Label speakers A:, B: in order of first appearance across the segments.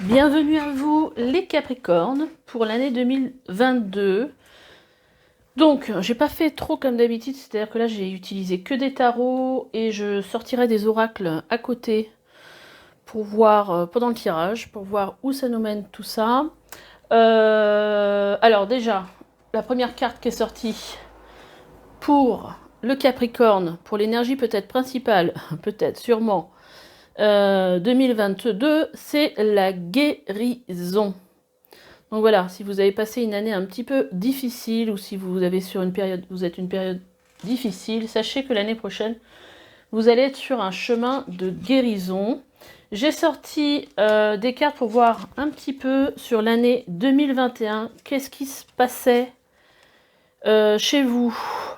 A: Bienvenue à vous les Capricornes pour l'année 2022. Donc, j'ai pas fait trop comme d'habitude, c'est-à-dire que là j'ai utilisé que des tarots et je sortirai des oracles à côté pour voir pendant le tirage, pour voir où ça nous mène tout ça. Alors déjà, la première carte qui est sortie pour le Capricorne, pour l'énergie peut-être principale, peut-être sûrement 2022, c'est la guérison. Donc voilà, si vous avez passé une année un petit peu difficile ou si vous avez sur une période, vous êtes une période difficile, sachez que l'année prochaine, vous allez être sur un chemin de guérison. J'ai sorti des cartes pour voir un petit peu sur l'année 2021, qu'est-ce qui se passait chez vous.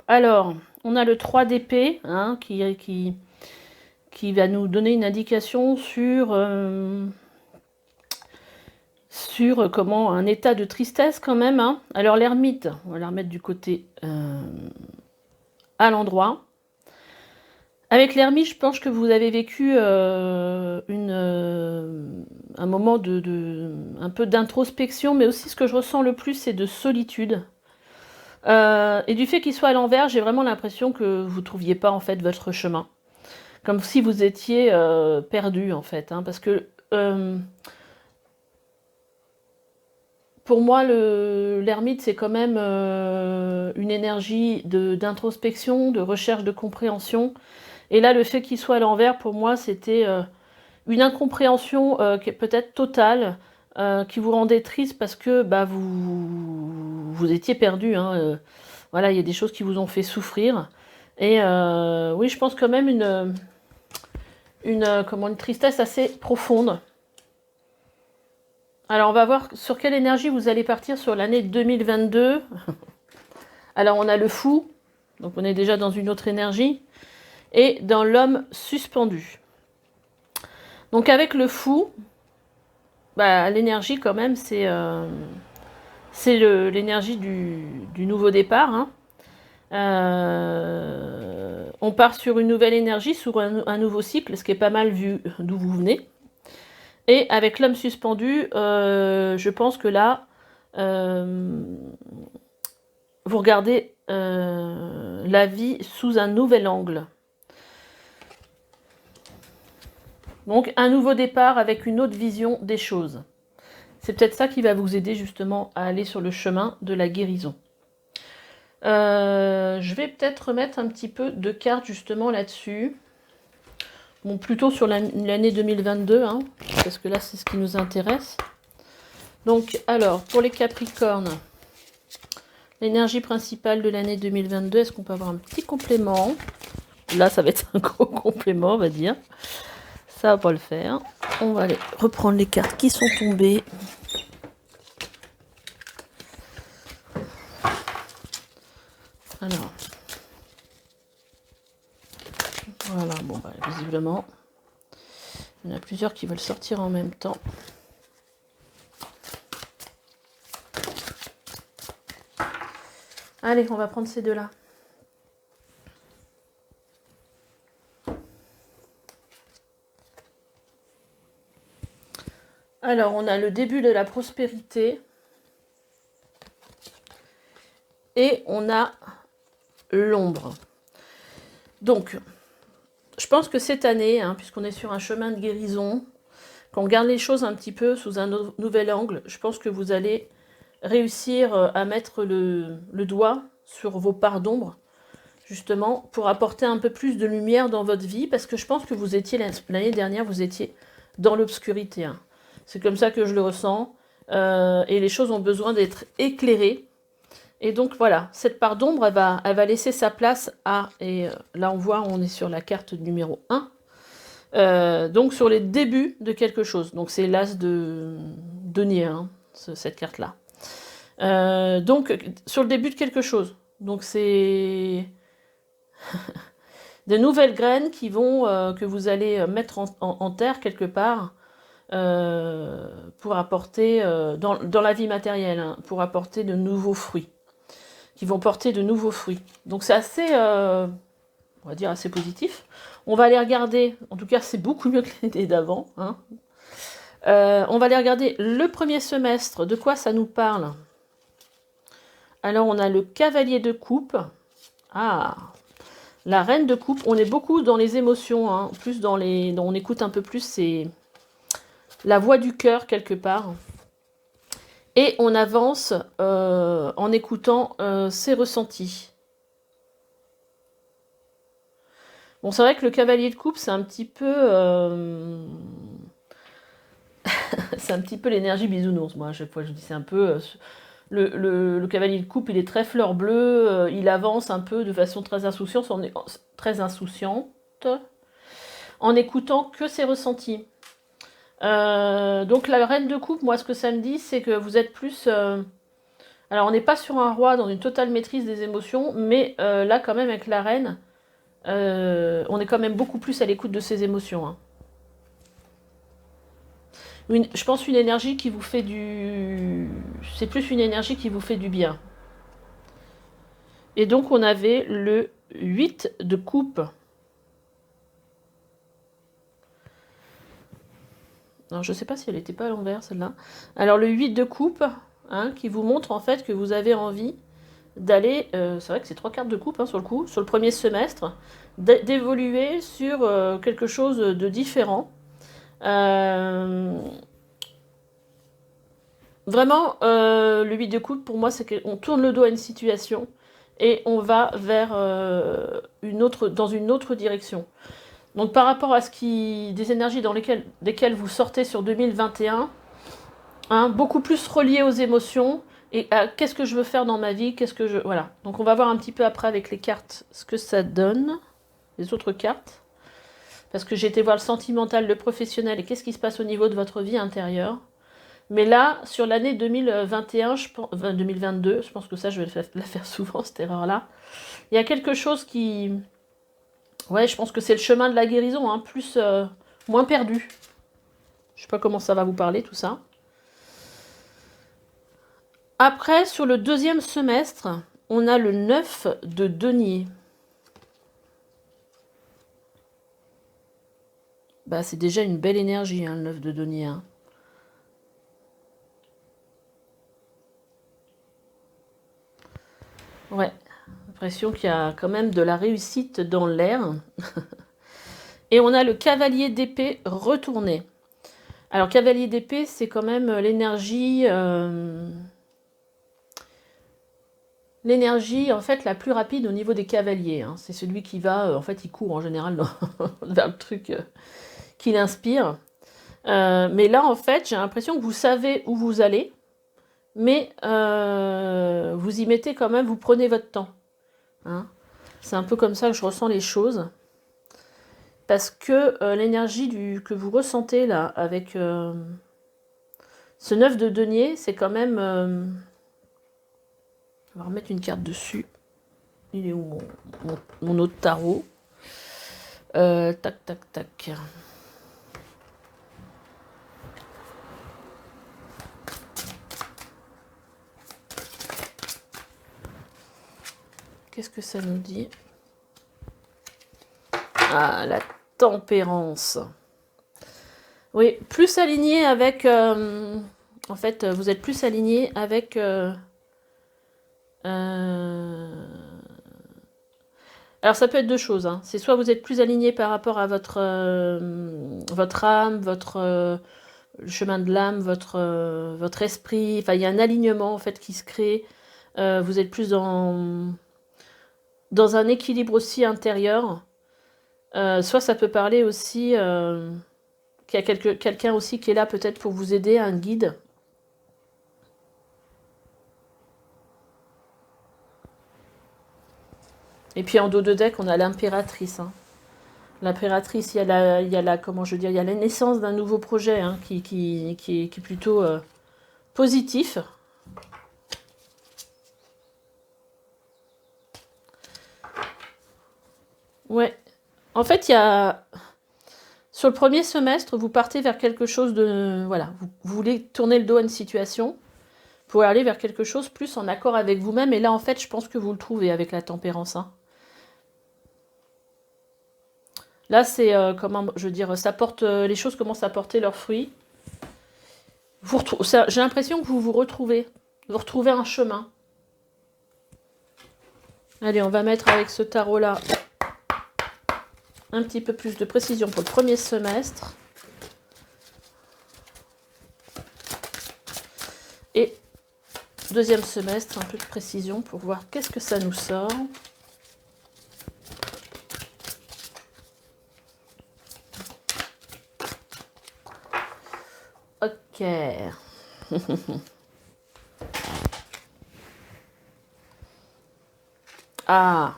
A: Alors, on a le 3 d'épée hein, qui va nous donner une indication sur comment un état de tristesse quand même. Hein. Alors l'ermite, on va la remettre du côté à l'endroit. Avec l'ermite, je pense que vous avez vécu un moment un peu d'introspection, mais aussi ce que je ressens le plus, c'est de solitude. Et du fait qu'il soit à l'envers, j'ai vraiment l'impression que vous ne trouviez pas en fait votre chemin. Comme si vous étiez perdu en fait. Hein, parce que pour moi, l'ermite, c'est quand même une énergie d'introspection, de recherche de compréhension. Et là, le fait qu'il soit à l'envers, pour moi, c'était une incompréhension qui est peut-être totale, qui vous rendait triste parce que bah, vous étiez perdu. Hein, voilà, il y a des choses qui vous ont fait souffrir. Et oui, je pense quand même une tristesse assez profonde. Alors, on va voir sur quelle énergie vous allez partir sur l'année 2022. Alors, on a le fou, donc on est déjà dans une autre énergie, et dans l'homme suspendu. Donc, avec le fou, bah, l'énergie, quand même, c'est l'énergie du nouveau départ. Hein. On part sur une nouvelle énergie, sur un nouveau cycle, ce qui est pas mal vu d'où vous venez. Et avec l'homme suspendu, je pense que là, vous regardez la vie sous un nouvel angle. Donc un nouveau départ avec une autre vision des choses. C'est peut-être ça qui va vous aider justement à aller sur le chemin de la guérison. Je vais peut-être remettre un petit peu de cartes justement là-dessus. Bon, plutôt sur l'année 2022, hein, parce que là c'est ce qui nous intéresse. Donc alors, pour les Capricornes, l'énergie principale de l'année 2022, est-ce qu'on peut avoir un petit complément? Là, ça va être un gros complément, on va dire. Ça va pas le faire. On va aller reprendre les cartes qui sont tombées. Alors. Voilà, bon, bah, visiblement, il y en a plusieurs qui veulent sortir en même temps. Allez, on va prendre ces deux-là. Alors, on a le début de la prospérité. Et on a l'ombre. Donc, je pense que cette année, hein, puisqu'on est sur un chemin de guérison, qu'on regarde les choses un petit peu sous un nouvel angle, je pense que vous allez réussir à mettre le doigt sur vos parts d'ombre, justement, pour apporter un peu plus de lumière dans votre vie, parce que je pense que vous étiez, l'année dernière, vous étiez dans l'obscurité. Hein. C'est comme ça que je le ressens, et les choses ont besoin d'être éclairées. Et donc voilà, cette part d'ombre, elle va laisser sa place à, et là on voit, on est sur la carte numéro 1, donc sur les débuts de quelque chose. Donc c'est l'as de denier, hein, cette carte-là. Donc sur le début de quelque chose. Donc c'est des nouvelles graines qui vont, que vous allez mettre en terre quelque part pour apporter, dans la vie matérielle, hein, pour apporter de nouveaux fruits. Qui vont porter de nouveaux fruits. Donc c'est assez, on va dire, assez positif. On va aller regarder, en tout cas c'est beaucoup mieux que l'année d'avant. Hein. On va aller regarder le premier semestre, de quoi ça nous parle. Alors, on a le cavalier de coupe. Ah, la reine de coupe. On est beaucoup dans les émotions, hein. Plus dans les... on écoute un peu plus, c'est la voix du cœur, quelque part. Et on avance en écoutant ses ressentis. Bon, c'est vrai que le cavalier de coupe, c'est un petit peu... c'est un petit peu l'énergie bisounours. Moi, à chaque fois, je dis c'est un peu... le cavalier de coupe, il est très fleur bleue. Il avance un peu de façon très insouciante, en écoutant que ses ressentis. Donc la reine de coupe, moi, ce que ça me dit, c'est que vous êtes plus... alors, on n'est pas sur un roi dans une totale maîtrise des émotions, mais là, quand même, avec la reine, on est quand même beaucoup plus à l'écoute de ses émotions. Hein. Je pense une énergie qui vous fait du... C'est plus une énergie qui vous fait du bien. Et donc, on avait le 8 de coupe. Alors, je ne sais pas si elle n'était pas à l'envers, celle-là. Alors, le 8 de coupe, hein, qui vous montre, en fait, que vous avez envie d'aller... c'est vrai que c'est 3 cartes de coupe, hein, sur le coup, sur le premier semestre, d'évoluer sur quelque chose de différent. Vraiment, le 8 de coupe, pour moi, c'est qu'on tourne le dos à une situation et on va vers dans une autre direction. Donc par rapport à des énergies desquelles vous sortez sur 2021, hein, beaucoup plus relié aux émotions et à qu'est-ce que je veux faire dans ma vie, voilà. Donc on va voir un petit peu après avec les cartes ce que ça donne, les autres cartes. Parce que j'ai été voir le sentimental, le professionnel et qu'est-ce qui se passe au niveau de votre vie intérieure. Mais là, sur l'année 2021, 2022, je pense que ça, je vais la faire souvent, cette erreur-là. Il y a quelque chose qui... Ouais, je pense que c'est le chemin de la guérison, hein, moins perdu. Je sais pas comment ça va vous parler, tout ça. Après, sur le deuxième semestre, on a le 9 de denier. Bah, c'est déjà une belle énergie, hein, le 9 de denier, hein. Ouais, l'impression qu'il y a quand même de la réussite dans l'air. Et on a le cavalier d'épée retourné. Alors, cavalier d'épée, c'est quand même l'énergie... l'énergie, en fait, la plus rapide au niveau des cavaliers. Hein. C'est celui qui va... en fait, il court en général vers le truc qui l'inspire. Mais là, en fait, j'ai l'impression que vous savez où vous allez. Mais vous y mettez quand même, vous prenez votre temps. Hein. C'est un peu comme ça que je ressens les choses. Parce que l'énergie que vous ressentez là, avec ce 9 de denier, c'est quand même... on va remettre une carte dessus. Il est où mon autre tarot? Tac, tac, tac. Qu'est-ce que ça nous dit? Ah, la tempérance. Oui, plus aligné avec... en fait, vous êtes plus aligné avec... alors ça peut être deux choses. Hein. C'est soit vous êtes plus aligné par rapport à votre âme, votre chemin de l'âme, votre esprit. Enfin, il y a un alignement en fait qui se crée. Vous êtes plus dans un équilibre aussi intérieur. Soit ça peut parler aussi qu'il y a quelqu'un aussi qui est là peut-être pour vous aider, un guide. Et puis en dos de deck, on a l'impératrice. Hein. L'impératrice, il y a il y a la naissance d'un nouveau projet hein, qui est plutôt positif. Ouais. En fait, il y a... Sur le premier semestre, vous partez vers quelque chose de... Voilà, vous voulez tourner le dos à une situation pour aller vers quelque chose plus en accord avec vous-même. Et là, en fait, je pense que vous le trouvez avec la tempérance. Hein. Là, c'est comment, je veux dire, ça porte, les choses commencent à porter leurs fruits. J'ai l'impression que vous vous retrouvez. Vous retrouvez un chemin. Allez, on va mettre avec ce tarot-là un petit peu plus de précision pour le premier semestre. Et deuxième semestre, un peu de précision pour voir qu'est-ce que ça nous sort. Ok. Ah.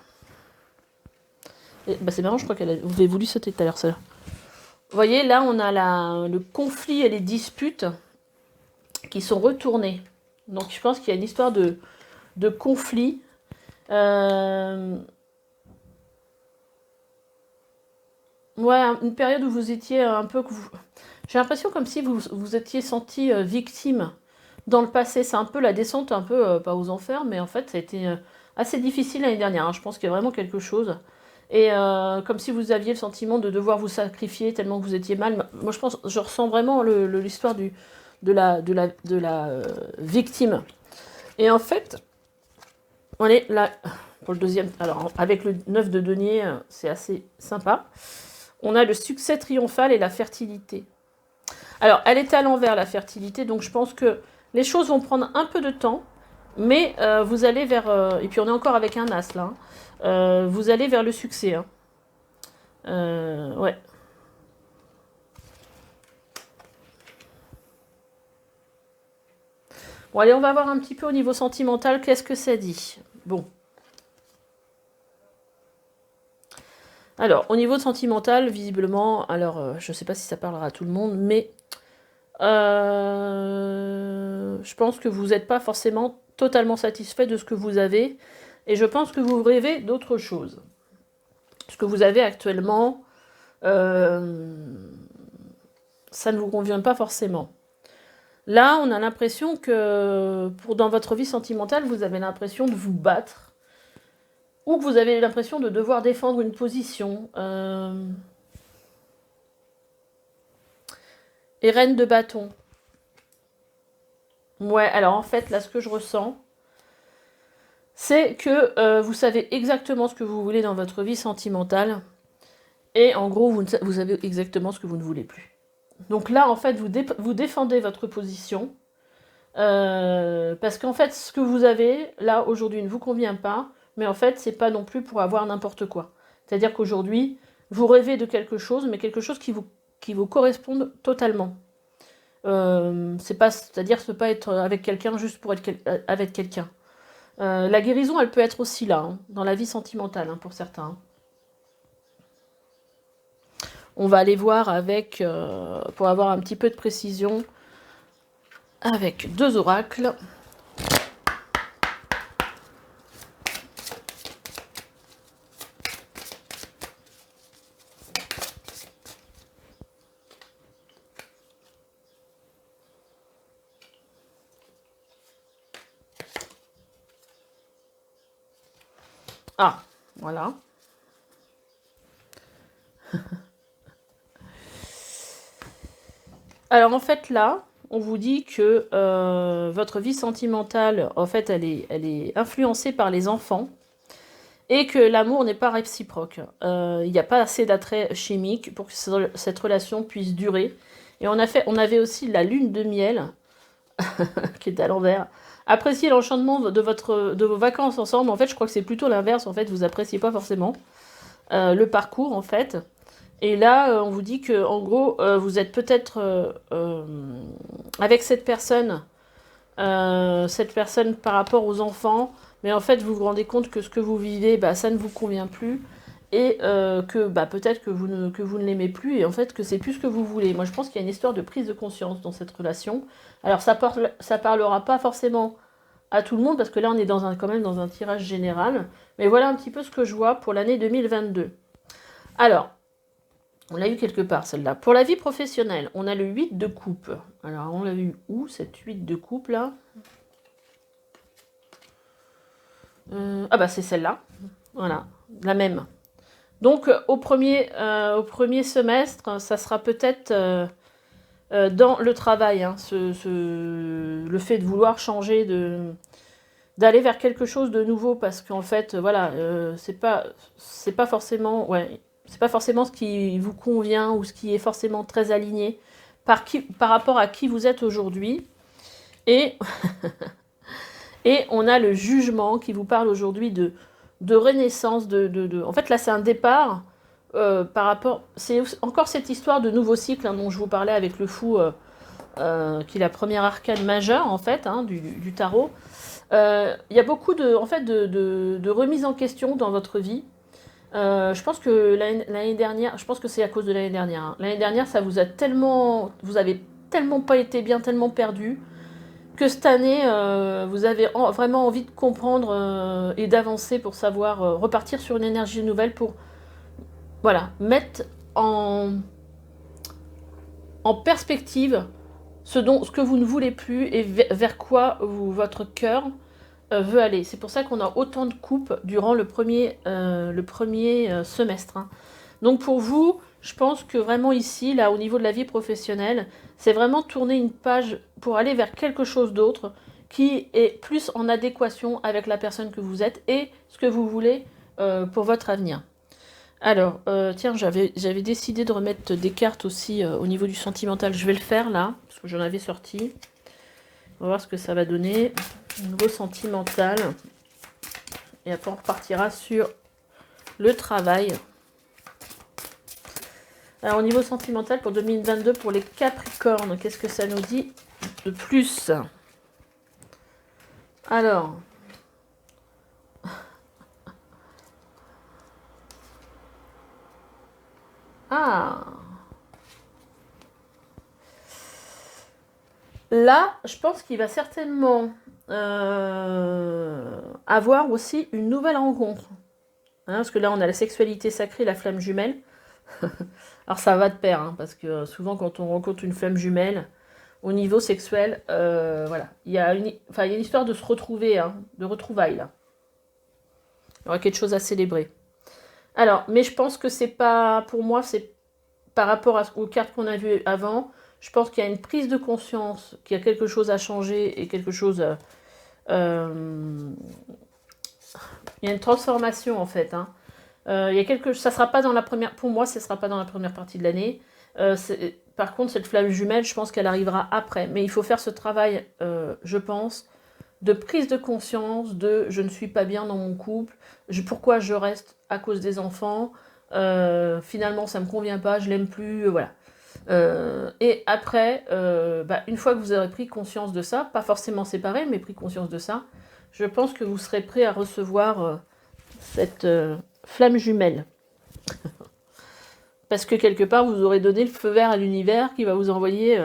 A: Bah c'est marrant, je crois qu'elle avait voulu sauter tout à l'heure, ça. Vous voyez, là, on a le conflit et les disputes qui sont retournés. Donc, je pense qu'il y a une histoire de conflit. Ouais, une période où vous étiez un peu... J'ai l'impression comme si vous étiez senti victime dans le passé. C'est un peu la descente, un peu, pas aux enfers, mais en fait, ça a été assez difficile l'année dernière. Hein. Je pense qu'il y a vraiment quelque chose. Et comme si vous aviez le sentiment de devoir vous sacrifier tellement que vous étiez mal. Moi, je ressens vraiment l'histoire de la victime. Et en fait, on est là pour le deuxième. Alors, avec le 9 de denier, c'est assez sympa. On a le succès triomphal et la fertilité. Alors, elle est à l'envers, la fertilité, donc je pense que les choses vont prendre un peu de temps, mais vous allez vers... et puis on est encore avec un as, là. Vous allez vers le succès. Hein. Ouais. Bon, allez, on va voir un petit peu au niveau sentimental, qu'est-ce que ça dit. Bon. Alors, au niveau sentimental, visiblement, alors, je ne sais pas si ça parlera à tout le monde, mais je pense que vous n'êtes pas forcément totalement satisfait de ce que vous avez, et je pense que vous rêvez d'autre chose. Ce que vous avez actuellement, ça ne vous convient pas forcément. Là, on a l'impression que dans votre vie sentimentale, vous avez l'impression de vous battre, ou que vous avez l'impression de devoir défendre une position. Et reine de bâton. Ouais, alors en fait, là, ce que je ressens, c'est que vous savez exactement ce que vous voulez dans votre vie sentimentale. Et en gros, vous savez exactement ce que vous ne voulez plus. Donc là, en fait, vous défendez votre position. Parce qu'en fait, ce que vous avez, là, aujourd'hui, ne vous convient pas. Mais en fait, c'est pas non plus pour avoir n'importe quoi. C'est-à-dire qu'aujourd'hui, vous rêvez de quelque chose, mais quelque chose qui vous corresponde totalement. C'est-à-dire, ça peut pas être avec quelqu'un juste pour être avec quelqu'un. La guérison, elle peut être aussi là, hein, dans la vie sentimentale, hein, pour certains. On va aller voir avec, pour avoir un petit peu de précision, avec 2 oracles. Ah, voilà. Alors en fait là, on vous dit que votre vie sentimentale, en fait, elle est influencée par les enfants et que l'amour n'est pas réciproque. Il n'y a pas assez d'attrait chimique pour que cette relation puisse durer. Et on avait aussi la lune de miel, qui est à l'envers. Appréciez l'enchantement de vos vacances ensemble. En fait, je crois que c'est plutôt l'inverse. En fait, vous appréciez pas forcément le parcours, en fait. Et là, on vous dit que, en gros, vous êtes peut-être avec cette personne par rapport aux enfants, mais en fait, vous vous rendez compte que ce que vous vivez, bah, ça ne vous convient plus, et que bah, peut-être que vous ne l'aimez plus, et en fait, que c'est plus ce que vous voulez. Moi, je pense qu'il y a une histoire de prise de conscience dans cette relation. Alors, ça parlera pas forcément à tout le monde, parce que là, on est quand même dans un tirage général, mais voilà un petit peu ce que je vois pour l'année 2022. Alors, on l'a eu quelque part, celle-là. Pour la vie professionnelle, on a le 8 de coupe. Alors, on l'a eu où, cette 8 de coupe, là Ah bah, c'est celle-là. Voilà, la même. Donc, au premier semestre, ça sera peut-être dans le travail, hein, le fait de vouloir changer, d'aller vers quelque chose de nouveau, parce qu'en fait, voilà, c'est pas forcément, ouais, c'est pas forcément ce qui vous convient ou ce qui est forcément très aligné par rapport à qui vous êtes aujourd'hui. Et, et on a le jugement qui vous parle aujourd'hui de renaissance, en fait, là, c'est un départ par rapport... C'est encore cette histoire de nouveau cycle, hein, dont je vous parlais avec le fou, qui est la première arcane majeure, en fait, hein, du tarot. Il y a beaucoup de remise en question dans votre vie. Je pense que l'année dernière, je pense que c'est à cause de l'année dernière. Hein. L'année dernière, ça vous a tellement, vous avez tellement pas été bien, tellement perdu, que cette année, vous avez vraiment envie de comprendre et d'avancer pour savoir repartir sur une énergie nouvelle pour, voilà, mettre en perspective ce que vous ne voulez plus et vers quoi votre cœur veut aller. C'est pour ça qu'on a autant de coupes durant le premier semestre. Hein. Donc pour vous, je pense que vraiment ici, là, au niveau de la vie professionnelle, c'est vraiment tourner une page pour aller vers quelque chose d'autre qui est plus en adéquation avec la personne que vous êtes et ce que vous voulez pour votre avenir. Alors, tiens, j'avais décidé de remettre des cartes aussi au niveau du sentimental. Je vais le faire là, parce que j'en avais sorti. On va voir ce que ça va donner. Niveau sentimental. Et après, on repartira sur le travail. Alors, au niveau sentimental, pour 2022, pour les Capricornes, qu'est-ce que ça nous dit de plus? Alors... Ah! Là, je pense qu'il va certainement avoir aussi une nouvelle rencontre. Hein, parce que là, on a la sexualité sacrée, la flamme jumelle. Alors ça va de pair, hein, parce que souvent quand on rencontre une flamme jumelle, au niveau sexuel, voilà, il y a une histoire de se retrouver, hein, de retrouvailles là. Il y aura quelque chose à célébrer. Alors, mais je pense que c'est pas, pour moi, c'est par rapport aux cartes qu'on a vues avant, je pense qu'il y a une prise de conscience, qu'il y a quelque chose à changer et quelque chose... il y a une transformation en fait. Hein. Il y a ça sera pas dans la première... Pour moi, ce ne sera pas dans la première partie de l'année. Par contre, cette flamme jumelle, je pense qu'elle arrivera après. Mais il faut faire ce travail, je pense, de prise de conscience de je ne suis pas bien dans mon couple, pourquoi je reste à cause des enfants, finalement ça me convient pas, je l'aime plus, voilà. Et après, une fois que vous aurez pris conscience de ça, pas forcément séparé, mais pris conscience de ça, je pense que vous serez prêt à recevoir cette flamme jumelle. Parce que quelque part, vous aurez donné le feu vert à l'univers qui va vous envoyer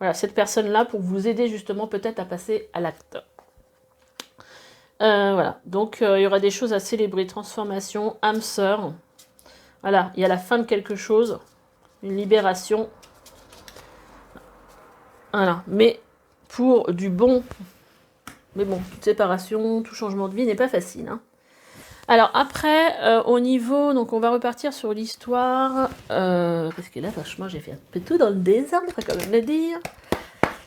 A: voilà, cette personne-là pour vous aider justement peut-être à passer à l'acte. Voilà, donc il y aura des choses à célébrer, transformation, âme sœur. Voilà, il y a la fin de quelque chose, une libération. Voilà, mais pour du bon. Mais bon, toute séparation, tout changement de vie n'est pas facile. Hein. Alors après, au niveau, donc on va repartir sur l'histoire, parce que là, franchement, j'ai fait un peu tout dans le désordre, il faut quand même le dire.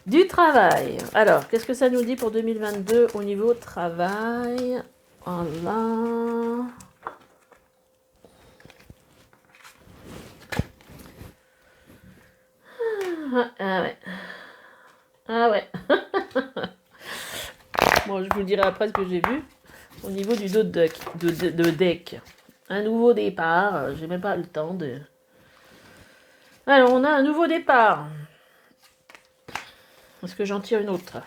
A: Du travail. Alors, qu'est-ce que ça nous dit pour 2022 au niveau travail? Voilà. Ah ouais. Ah ouais. Bon, je vous dirai après ce que j'ai vu. Au niveau du dos de deck. Un nouveau départ. J'ai même pas le temps de... Alors, on a un nouveau départ. Est-ce que j'en tire une autre?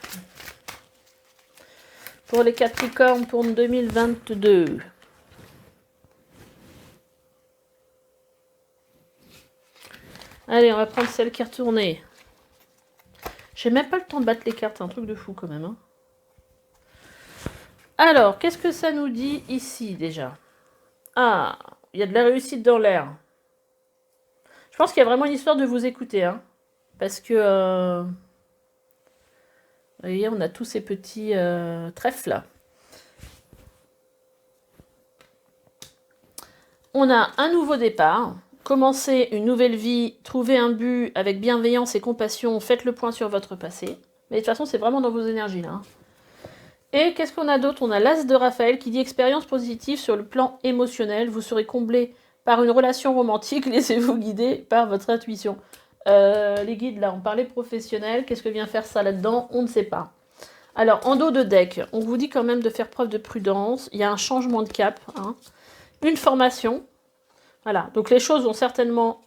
A: Pour les Capricornes pour 2022. Allez, on va prendre celle qui est retournée. J'ai même pas le temps de battre les cartes, c'est un truc de fou quand même. Hein. Alors, qu'est-ce que ça nous dit ici déjà? Ah, il y a de la réussite dans l'air. Je pense qu'il y a vraiment une histoire de vous écouter. Hein, parce que... vous voyez, on a tous ces petits trèfles là. On a un nouveau départ. commencez une nouvelle vie, trouvez un but avec bienveillance et compassion, faites le point sur votre passé. Mais de toute façon, c'est vraiment dans vos énergies, là. Et qu'est-ce qu'on a d'autre? On a l'As de Raphaël qui dit expérience positive sur le plan émotionnel. Vous serez comblé par une relation romantique. Laissez-vous guider par votre intuition. Les guides, là, on parlait professionnel. Qu'est-ce que vient faire ça là-dedans? On ne sait pas. Alors, en dos de deck, on vous dit quand même de faire preuve de prudence. Il y a un changement de cap. Hein. Une formation. Voilà. Donc, les choses vont certainement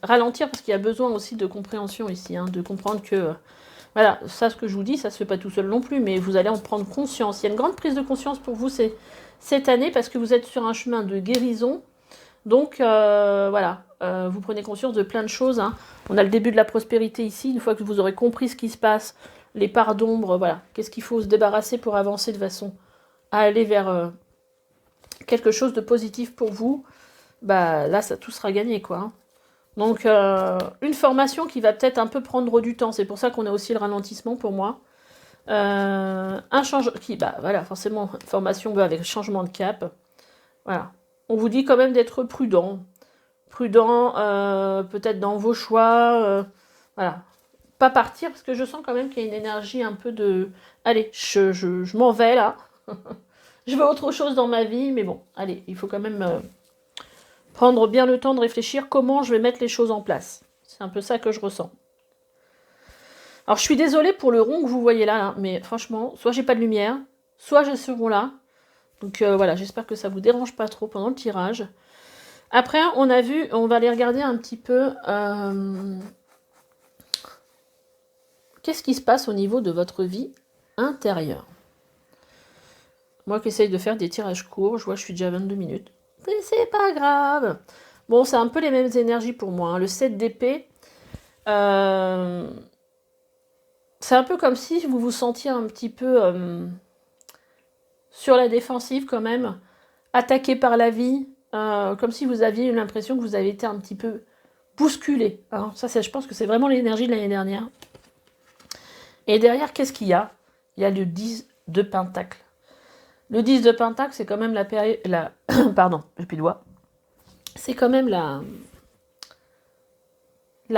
A: ralentir parce qu'il y a besoin aussi de compréhension ici. Hein, de comprendre que... voilà, ça, ce que je vous dis, ça ne se fait pas tout seul non plus, mais vous allez en prendre conscience. Il y a une grande prise de conscience pour vous cette année parce que vous êtes sur un chemin de guérison. Donc, voilà, vous prenez conscience de plein de choses. Hein. On a le début de la prospérité ici. Une fois que vous aurez compris ce qui se passe, les parts d'ombre, voilà, qu'est-ce qu'il faut se débarrasser pour avancer de façon à aller vers quelque chose de positif pour vous, bah là, ça tout sera gagné, quoi. Hein. Donc, une formation qui va peut-être un peu prendre du temps. C'est pour ça qu'on a aussi le ralentissement pour moi. Un changement... bah, voilà, forcément, formation avec changement de cap. Voilà. On vous dit quand même d'être prudent. Prudent, peut-être dans vos choix. Voilà. Pas partir, parce que je sens quand même qu'il y a une énergie un peu de... Allez, je m'en vais, là. Je veux autre chose dans ma vie, mais bon, allez, il faut quand même... prendre bien le temps de réfléchir comment je vais mettre les choses en place. C'est un peu ça que je ressens. Alors, je suis désolée pour le rond que vous voyez là, hein, mais franchement, soit j'ai pas de lumière, soit j'ai ce rond-là. Donc voilà, j'espère que ça vous dérange pas trop pendant le tirage. Après, on a vu, on va aller regarder un petit peu qu'est-ce qui se passe au niveau de votre vie intérieure. Moi qui essaye de faire des tirages courts, je vois que je suis déjà à 22 minutes. Mais c'est pas grave. Bon, c'est un peu les mêmes énergies pour moi. Hein. Le 7 d'épée, c'est un peu comme si vous vous sentiez un petit peu sur la défensive quand même, attaqué par la vie, comme si vous aviez eu l'impression que vous avez été un petit peu bousculé. Hein. Ça, je pense que c'est vraiment l'énergie de l'année dernière. Et derrière, qu'est-ce qu'il y a? Il y a le 10 de Pentacle. Le 10 de Pentacle, c'est quand même la période... Pardon, j'ai plus de doigts. C'est quand même la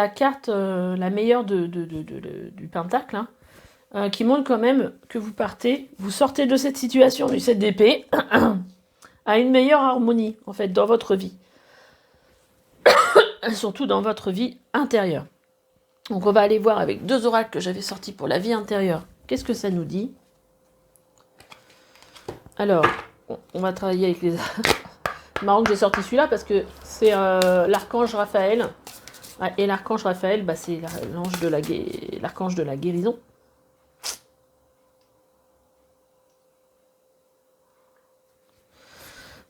A: carte la meilleure du Pentacle, hein, qui montre quand même que vous partez, vous sortez de cette situation du 7 d'épée à une meilleure harmonie, en fait, dans votre vie. Surtout dans votre vie intérieure. Donc on va aller voir avec 2 oracles que j'avais sortis pour la vie intérieure. Qu'est-ce que ça nous dit? Alors, on va travailler avec les... Marrant que j'ai sorti celui-là parce que c'est l'archange Raphaël. Et l'archange Raphaël, bah, c'est l'archange de la guérison.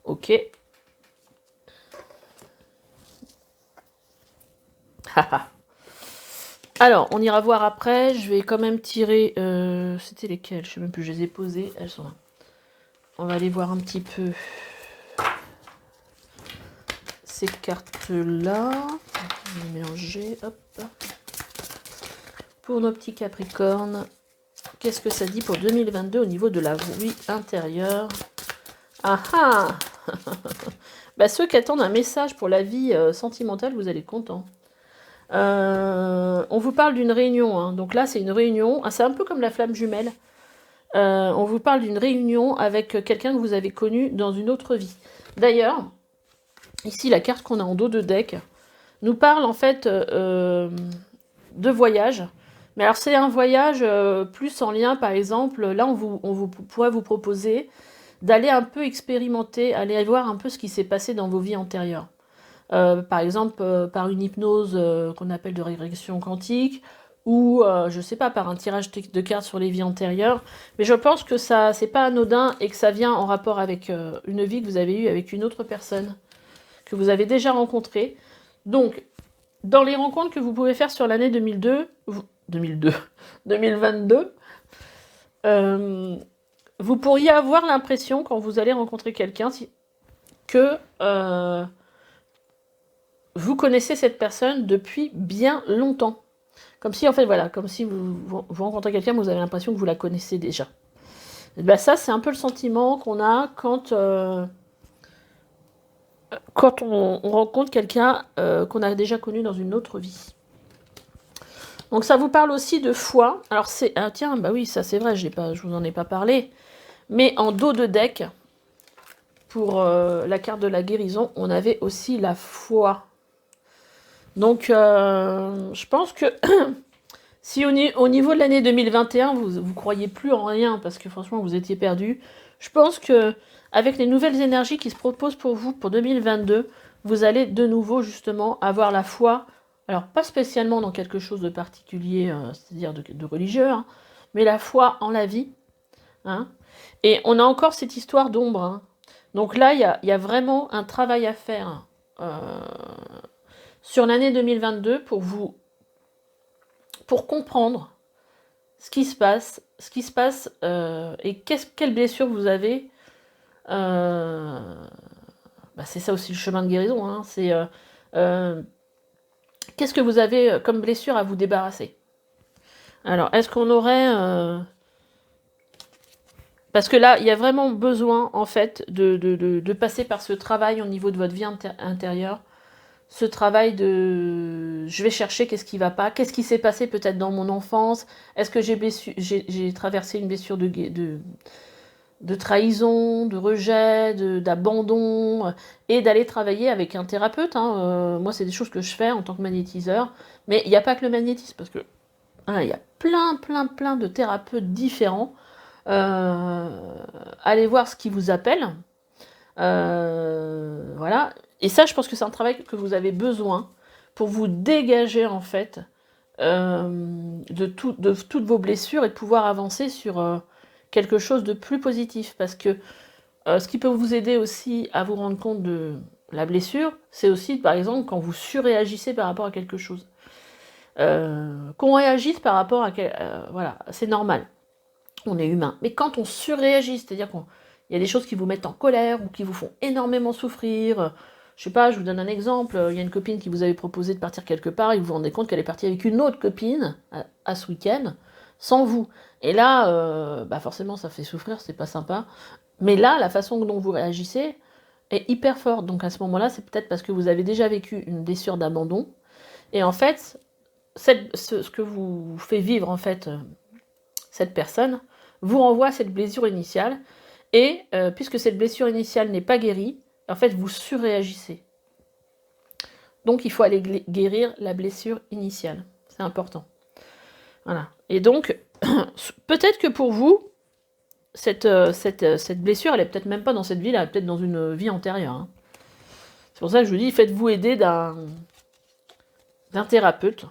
A: Ok. Alors, on ira voir après. Je vais quand même tirer... C'était lesquelles? Je ne sais même plus, je les ai posées. Elles sont là. On va aller voir un petit peu ces cartes-là. On va les mélanger. Hop. Pour nos petits Capricornes, qu'est-ce que ça dit pour 2022 au niveau de la vie intérieure? Ah ah bah, ceux qui attendent un message pour la vie sentimentale, vous allez être contents. On vous parle d'une réunion. Hein. Donc là, c'est une réunion. Ah, c'est un peu comme la flamme jumelle. On vous parle d'une réunion avec quelqu'un que vous avez connu dans une autre vie. D'ailleurs, ici, la carte qu'on a en dos de deck nous parle en fait de voyage. Mais alors, c'est un voyage plus en lien, par exemple, là, on pourrait vous proposer d'aller un peu expérimenter, aller voir un peu ce qui s'est passé dans vos vies antérieures. Par exemple, par une hypnose qu'on appelle de régression quantique, ou, je sais pas, par un tirage de cartes sur les vies antérieures. Mais je pense que ça, c'est pas anodin et que ça vient en rapport avec une vie que vous avez eue avec une autre personne, que vous avez déjà rencontrée. Donc, dans les rencontres que vous pouvez faire sur l'année 2022, vous pourriez avoir l'impression, quand vous allez rencontrer quelqu'un, que vous connaissez cette personne depuis bien longtemps. Comme si, en fait, voilà, comme si vous rencontrez quelqu'un, vous avez l'impression que vous la connaissez déjà. Et ben ça, c'est un peu le sentiment qu'on a quand quand on rencontre quelqu'un qu'on a déjà connu dans une autre vie. Donc ça vous parle aussi de foi. Alors c'est... Ah tiens, bah oui, ça c'est vrai, je vous en ai pas parlé. Mais en dos de deck, pour la carte de la guérison, on avait aussi la foi. Donc je pense que si au niveau de l'année 2021, vous croyez plus en rien, parce que franchement vous étiez perdu, je pense que avec les nouvelles énergies qui se proposent pour vous pour 2022, vous allez de nouveau justement avoir la foi. Alors pas spécialement dans quelque chose de particulier, c'est-à-dire de religieux, hein, mais la foi en la vie. Hein. Et on a encore cette histoire d'ombre. Hein. Donc là, il y a vraiment un travail à faire sur l'année 2022 pour comprendre ce qui se passe et quelle blessure vous avez. C'est ça aussi le chemin de guérison. Hein, c'est qu'est-ce que vous avez comme blessure à vous débarrasser. Alors, est-ce qu'on aurait... Parce que là, il y a vraiment besoin, en fait, de passer par ce travail au niveau de votre vie intérieure. Ce travail de... Je vais chercher qu'est-ce qui ne va pas. Qu'est-ce qui s'est passé peut-être dans mon enfance. Est-ce que j'ai traversé une blessure de trahison, de rejet, d'abandon. Et d'aller travailler avec un thérapeute. Hein. Moi, c'est des choses que je fais en tant que magnétiseur. Mais il n'y a pas que le magnétisme. Parce que il y a plein de thérapeutes différents. Allez voir ce qui vous appelle. Voilà. Et ça, je pense que c'est un travail que vous avez besoin pour vous dégager, en fait, de toutes vos blessures et de pouvoir avancer sur quelque chose de plus positif. Parce que ce qui peut vous aider aussi à vous rendre compte de la blessure, c'est aussi, par exemple, quand vous surréagissez par rapport à quelque chose. Qu'on réagisse par rapport à... voilà, c'est normal. On est humain. Mais quand on surréagit, c'est-à-dire qu'il y a des choses qui vous mettent en colère ou qui vous font énormément souffrir. Je sais pas, je vous donne un exemple. Il y a une copine qui vous avait proposé de partir quelque part et vous vous rendez compte qu'elle est partie avec une autre copine à ce week-end, sans vous. Et là, forcément, ça fait souffrir, c'est pas sympa. Mais là, la façon dont vous réagissez est hyper forte. Donc à ce moment-là, c'est peut-être parce que vous avez déjà vécu une blessure d'abandon. Et en fait, ce que vous fait vivre, en fait, cette personne, vous renvoie à cette blessure initiale, et puisque cette blessure initiale n'est pas guérie, en fait, vous surréagissez. Donc, il faut aller guérir la blessure initiale. C'est important. Voilà. Et donc, peut-être que pour vous, cette blessure, elle est peut-être même pas dans cette vie, elle est peut-être dans une vie antérieure. Hein. C'est pour ça que je vous dis, faites-vous aider d'un thérapeute.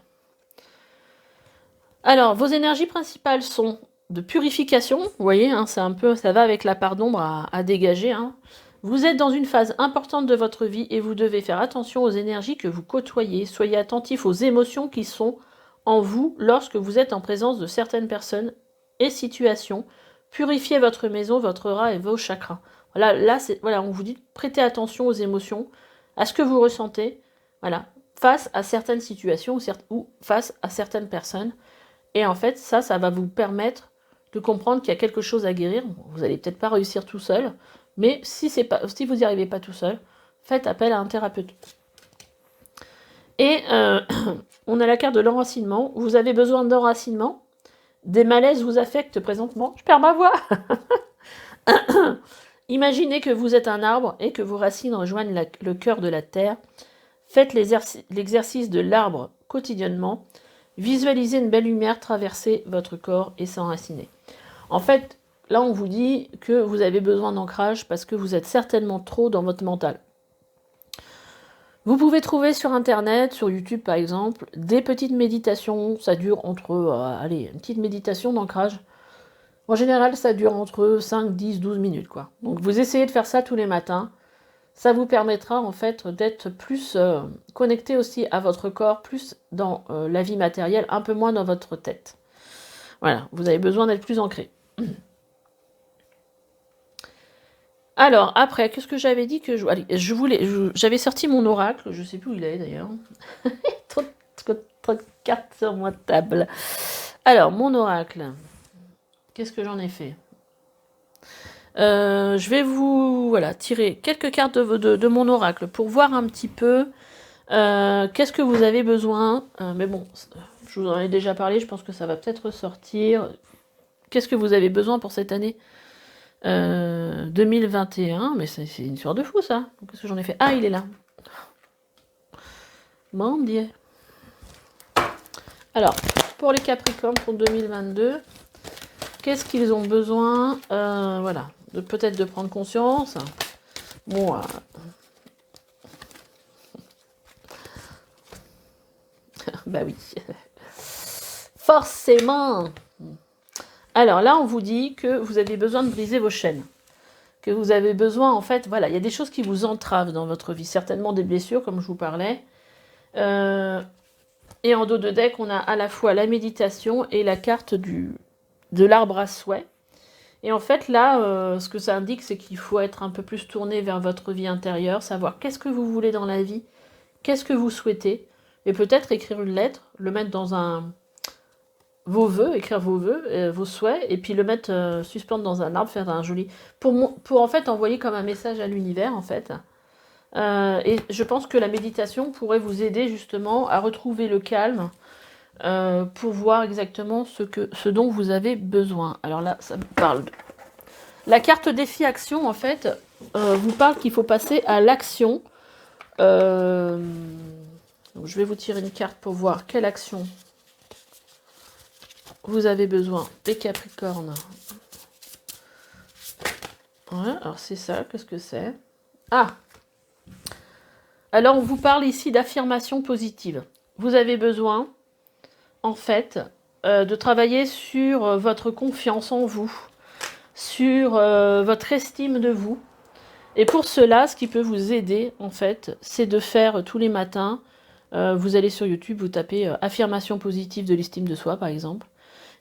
A: Alors, vos énergies principales sont de purification, vous voyez, hein, c'est un peu, ça va avec la part d'ombre à dégager. Hein. Vous êtes dans une phase importante de votre vie et vous devez faire attention aux énergies que vous côtoyez. Soyez attentif aux émotions qui sont en vous lorsque vous êtes en présence de certaines personnes et situations. Purifiez votre maison, votre aura et vos chakras. Voilà, là, on vous dit prêtez attention aux émotions, à ce que vous ressentez, voilà, face à certaines situations ou face à certaines personnes. Et en fait, ça va vous permettre de comprendre qu'il y a quelque chose à guérir. Vous n'allez peut-être pas réussir tout seul, mais si vous n'y arrivez pas tout seul, faites appel à un thérapeute. Et on a la carte de l'enracinement. Vous avez besoin d'enracinement. Des malaises vous affectent présentement. Je perds ma voix. Imaginez que vous êtes un arbre et que vos racines rejoignent le cœur de la terre. Faites l'exercice de l'arbre quotidiennement. Visualisez une belle lumière traverser votre corps et s'enraciner. En fait, là, on vous dit que vous avez besoin d'ancrage parce que vous êtes certainement trop dans votre mental. Vous pouvez trouver sur Internet, sur YouTube par exemple, des petites méditations. Ça dure entre, une petite méditation d'ancrage. En général, ça dure entre 5, 10, 12 minutes, quoi. Donc, vous essayez de faire ça tous les matins. Ça vous permettra en fait d'être plus connecté aussi à votre corps, plus dans la vie matérielle, un peu moins dans votre tête. Voilà, vous avez besoin d'être plus ancré. Alors, après, qu'est-ce que j'avais dit que j'avais sorti mon oracle, je ne sais plus où il est d'ailleurs. trop de cartes sur ma table. Alors, mon oracle, qu'est-ce que j'en ai fait ? Je vais vous tirer quelques cartes de mon oracle pour voir un petit peu qu'est-ce que vous avez besoin. Mais bon, je vous en ai déjà parlé, je pense que ça va peut-être ressortir. Qu'est-ce que vous avez besoin pour cette année 2021, mais c'est une histoire de fou ça. Qu'est-ce que j'en ai fait? Ah, il est là. Mon Dieu. Alors, pour les Capricornes pour 2022, qu'est-ce qu'ils ont besoin peut-être de prendre conscience. Bon, bah oui. Forcément. Alors là, on vous dit que vous avez besoin de briser vos chaînes. Que vous avez besoin, en fait, il y a des choses qui vous entravent dans votre vie. Certainement des blessures, comme je vous parlais. Et en dos de deck, on a à la fois la méditation et la carte de l'arbre à souhait. Et en fait, là, ce que ça indique, c'est qu'il faut être un peu plus tourné vers votre vie intérieure, savoir qu'est-ce que vous voulez dans la vie, qu'est-ce que vous souhaitez, et peut-être écrire une lettre, le mettre dans vos vœux, écrire vos vœux, vos souhaits, et puis le mettre, suspendre dans un arbre, faire un joli... Pour en fait envoyer comme un message à l'univers, en fait. Et je pense que la méditation pourrait vous aider justement à retrouver le calme, pour voir exactement ce dont vous avez besoin. Alors là, ça me parle de... La carte défi action, en fait, vous parle qu'il faut passer à l'action. Donc je vais vous tirer une carte pour voir quelle action vous avez besoin, les Capricornes. Ouais, alors c'est ça, qu'est-ce que c'est? Ah! Alors on vous parle ici d'affirmation positive. Vous avez besoin, en fait, de travailler sur votre confiance en vous, sur votre estime de vous. Et pour cela, ce qui peut vous aider, en fait, c'est de faire tous les matins, vous allez sur YouTube, vous tapez affirmation positive de l'estime de soi, par exemple.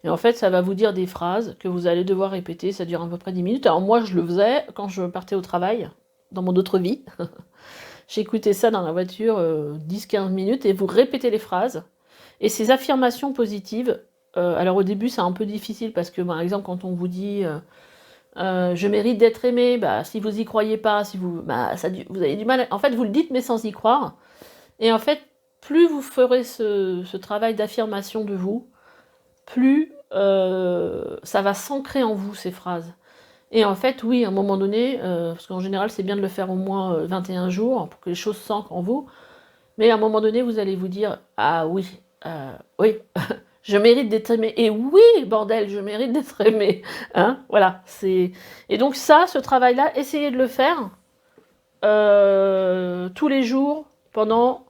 A: Et en fait, ça va vous dire des phrases que vous allez devoir répéter, ça dure à peu près 10 minutes. Alors moi, je le faisais quand je partais au travail, dans mon autre vie. J'écoutais ça dans la voiture 10-15 minutes et vous répétez les phrases. Et ces affirmations positives, alors au début, c'est un peu difficile parce que, par exemple, quand on vous dit je mérite d'être aimé, si vous y croyez pas, si vous, vous avez du mal. En fait, vous le dites, mais sans y croire. Et en fait, plus vous ferez ce travail d'affirmation de vous, plus ça va s'ancrer en vous, ces phrases. Et en fait, oui, à un moment donné, parce qu'en général, c'est bien de le faire au moins 21 jours pour que les choses s'ancrent en vous. Mais à un moment donné, vous allez vous dire, ah oui, oui, je mérite d'être aimé. Et oui, bordel, je mérite d'être aimé. Hein, voilà. Et donc ça, ce travail-là, essayez de le faire tous les jours pendant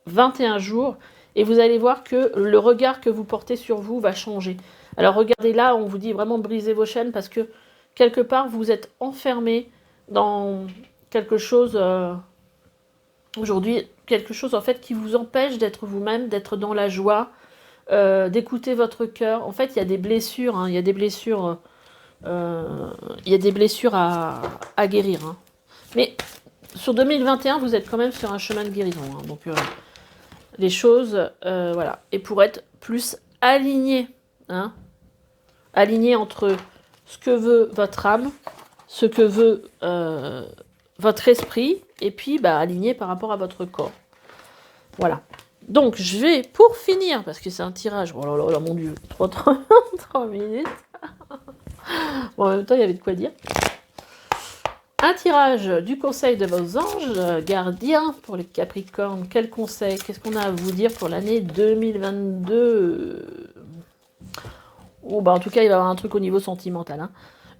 A: 21 jours. Et vous allez voir que le regard que vous portez sur vous va changer. Alors regardez là, on vous dit vraiment briser vos chaînes parce que quelque part, vous êtes enfermé dans quelque chose... aujourd'hui, quelque chose en fait qui vous empêche d'être vous-même, d'être dans la joie, d'écouter votre cœur. En fait, il y a des blessures, hein, il y a des blessures, il y a des blessures à guérir. Hein. Mais sur 2021, vous êtes quand même sur un chemin de guérison. Hein, donc, les choses, voilà. Et pour être plus aligné, hein, aligné entre ce que veut votre âme, ce que veut votre esprit, et puis aligné par rapport à votre corps. Voilà. Donc, je vais, pour finir, parce que c'est un tirage, oh là là, mon Dieu, 3 minutes. Bon, en même temps, il y avait de quoi dire. Un tirage du conseil de vos anges gardiens pour les Capricornes. Quel conseil? Qu'est-ce qu'on a à vous dire pour l'année 2022? Oh, en tout cas, il va y avoir un truc au niveau sentimental. Hein.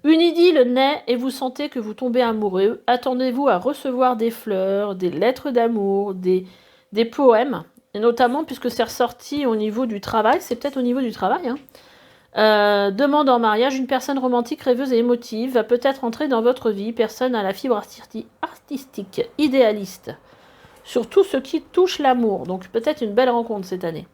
A: Une idylle naît et vous sentez que vous tombez amoureux. Attendez-vous à recevoir des fleurs, des lettres d'amour, des poèmes. Et notamment, puisque c'est ressorti au niveau du travail, c'est peut-être au niveau du travail, hein. Demande en mariage, une personne romantique, rêveuse et émotive va peut-être entrer dans votre vie, personne à la fibre artistique, idéaliste, sur tout ce qui touche l'amour, donc peut-être une belle rencontre cette année.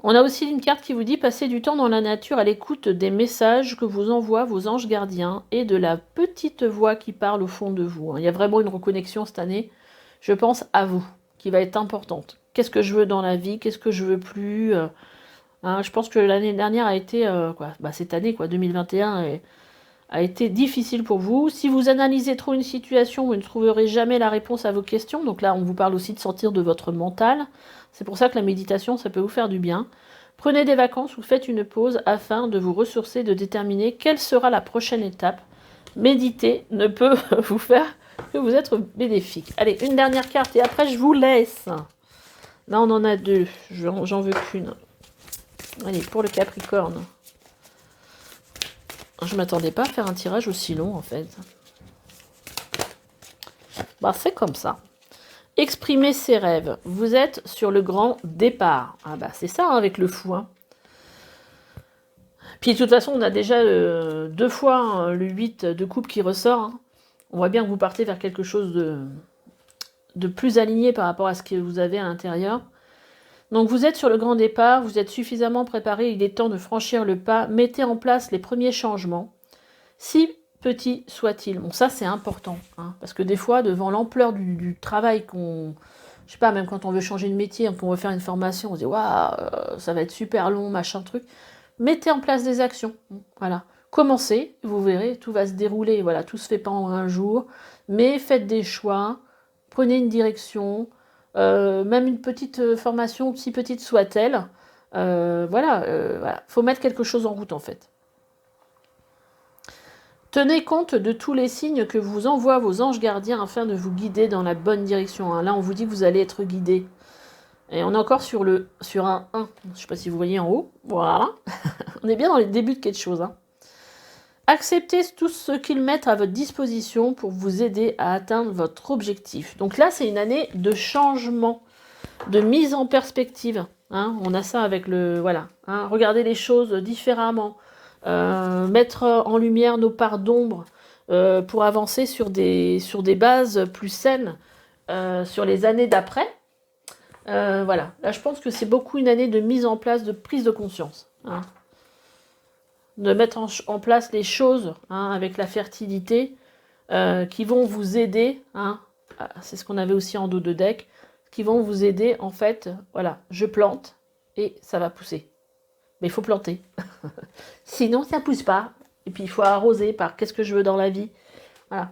A: On a aussi une carte qui vous dit passer du temps dans la nature à l'écoute des messages que vous envoient vos anges gardiens et de la petite voix qui parle au fond de vous. Il y a vraiment une reconnexion cette année, je pense, à vous, qui va être importante. Qu'est-ce que je veux dans la vie? Qu'est-ce que je veux plus? Hein, je pense que l'année dernière a été, cette année, 2021, a été difficile pour vous. Si vous analysez trop une situation, vous ne trouverez jamais la réponse à vos questions. Donc là, on vous parle aussi de sortir de votre mental. C'est pour ça que la méditation, ça peut vous faire du bien. Prenez des vacances ou faites une pause afin de vous ressourcer, de déterminer quelle sera la prochaine étape. Méditer ne peut vous faire que vous être bénéfique. Allez, une dernière carte et après je vous laisse. Là, on en a deux. J'en veux qu'une. Allez, pour le Capricorne. Je ne m'attendais pas à faire un tirage aussi long, en fait. Bah, c'est comme ça. Exprimer ses rêves. Vous êtes sur le grand départ. Ah bah, c'est ça, hein, avec le fou. Hein. Puis, de toute façon, on a déjà 2 fois hein, le 8 de coupe qui ressort. Hein. On voit bien que vous partez vers quelque chose de plus aligné par rapport à ce que vous avez à l'intérieur. Donc vous êtes sur le grand départ, vous êtes suffisamment préparé, il est temps de franchir le pas, mettez en place les premiers changements, si petits soient-ils. Bon ça c'est important, hein, parce que des fois devant l'ampleur du travail qu'on... Je sais pas, même quand on veut changer de métier, qu'on veut faire une formation, on se dit « Waouh, ça va être super long, machin truc ». Mettez en place des actions, voilà. Commencez, vous verrez, tout va se dérouler, voilà, tout se fait pas en un jour, mais faites des choix, prenez une direction, même une petite formation, si petite soit-elle, voilà, faut mettre quelque chose en route en fait. Tenez compte de tous les signes que vous envoient vos anges gardiens afin de vous guider dans la bonne direction. Hein. Là, on vous dit que vous allez être guidé. Et on est encore sur un 1. Je ne sais pas si vous voyez en haut. Voilà. On est bien dans les débuts de quelque chose. Hein. Acceptez tout ce qu'ils mettent à votre disposition pour vous aider à atteindre votre objectif. Donc là, c'est une année de changement, de mise en perspective. Hein. On a ça avec le... Voilà. Hein. Regarder les choses différemment. Mettre en lumière nos parts d'ombre pour avancer sur des bases plus saines sur les années d'après. Voilà. Là, je pense que c'est beaucoup une année de mise en place, de prise de conscience. Hein. De mettre en place les choses hein, avec la fertilité qui vont vous aider, hein, c'est ce qu'on avait aussi en dos de deck, qui vont vous aider en fait, voilà, je plante et ça va pousser. Mais il faut planter, sinon ça ne pousse pas. Et puis il faut arroser par qu'est-ce que je veux dans la vie. Voilà.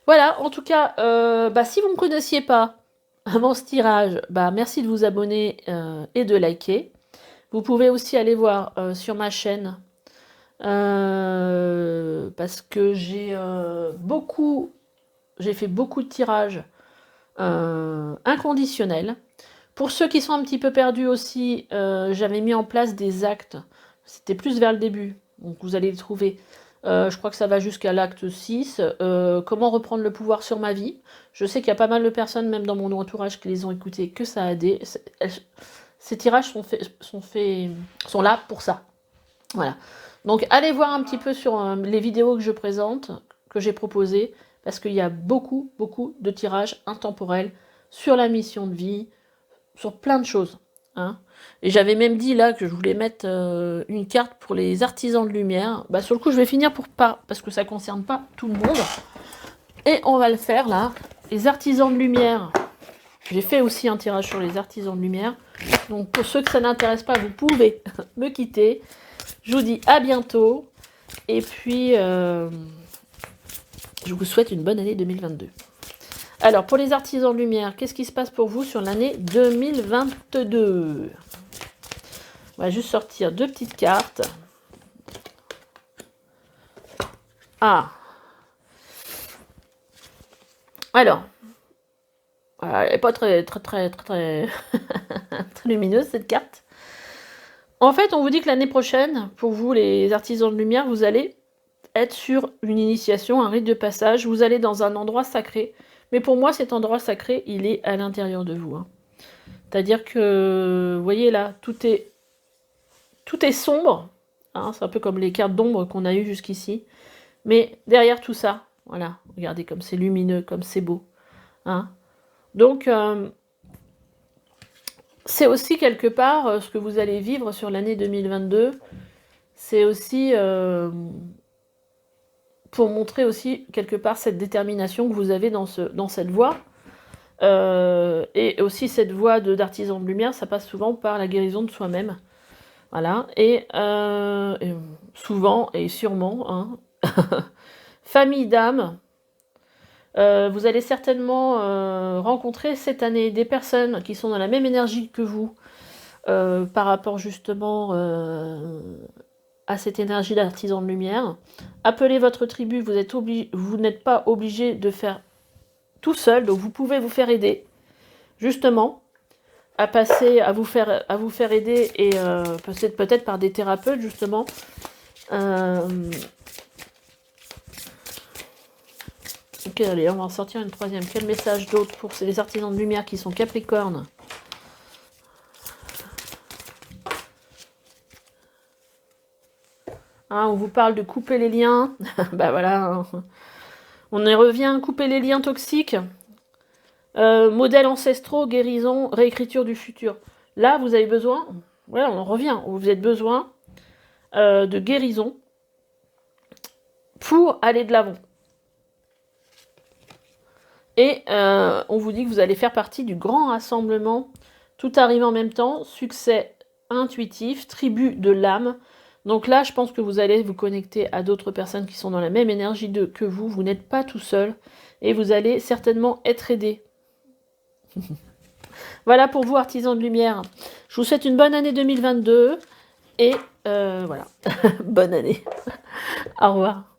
A: Voilà, en tout cas, si vous ne me connaissiez pas avant ce tirage, merci de vous abonner et de liker. Vous pouvez aussi aller voir sur ma chaîne parce que j'ai fait beaucoup de tirages inconditionnels. Pour ceux qui sont un petit peu perdus aussi, j'avais mis en place des actes. C'était plus vers le début, donc vous allez les trouver. Je crois que ça va jusqu'à l'acte 6. Comment reprendre le pouvoir sur ma vie. Je sais qu'il y a pas mal de personnes, même dans mon entourage, qui les ont écoutés, que ça a aidé. Ces tirages sont là pour ça. Voilà. Donc allez voir un petit peu sur les vidéos que je présente, que j'ai proposées, parce qu'il y a beaucoup de tirages intemporels sur la mission de vie, sur plein de choses. Hein. Et j'avais même dit là que je voulais mettre une carte pour les artisans de lumière. Sur le coup, je vais finir parce que ça ne concerne pas tout le monde. Et on va le faire là. Les artisans de lumière. J'ai fait aussi un tirage sur les artisans de lumière. Donc pour ceux que ça n'intéresse pas, vous pouvez me quitter. Je vous dis à bientôt. Et puis, je vous souhaite une bonne année 2022. Alors, pour les artisans de lumière, qu'est-ce qui se passe pour vous sur l'année 2022 ? On va juste sortir 2 petites cartes. Ah. Alors. Elle n'est pas très très lumineuse, cette carte. En fait, on vous dit que l'année prochaine, pour vous, les artisans de lumière, vous allez être sur une initiation, un rite de passage. Vous allez dans un endroit sacré. Mais pour moi, cet endroit sacré, il est à l'intérieur de vous. Hein. C'est-à-dire que, vous voyez là, tout est sombre. Hein, c'est un peu comme les cartes d'ombre qu'on a eues jusqu'ici. Mais derrière tout ça, voilà, regardez comme c'est lumineux, comme c'est beau. Hein. Donc, c'est aussi quelque part ce que vous allez vivre sur l'année 2022. C'est aussi pour montrer aussi quelque part cette détermination que vous avez dans cette voie. Et aussi cette voie d'artisan de lumière, ça passe souvent par la guérison de soi-même. Voilà, et souvent et sûrement, hein, famille d'âme, vous allez certainement rencontrer cette année des personnes qui sont dans la même énergie que vous, par rapport justement à cette énergie d'artisan de lumière. Appelez votre tribu, vous n'êtes pas obligé de faire tout seul, donc vous pouvez vous faire aider, justement, à vous faire aider, et peut-être par des thérapeutes, justement. Ok, allez, on va en sortir une troisième. Quel message d'autre pour les artisans de lumière qui sont Capricorne? Hein, on vous parle de couper les liens. Bah voilà, hein. On y revient, couper les liens toxiques. Modèles ancestraux, guérison, réécriture du futur. Là, vous avez besoin, voilà, on en revient, vous avez besoin de guérison pour aller de l'avant. Et on vous dit que vous allez faire partie du grand rassemblement, tout arrive en même temps, succès intuitif, tribu de l'âme. Donc là, je pense que vous allez vous connecter à d'autres personnes qui sont dans la même énergie que vous. Vous n'êtes pas tout seul et vous allez certainement être aidé. Voilà pour vous, artisans de lumière. Je vous souhaite une bonne année 2022 et voilà, bonne année. Au revoir.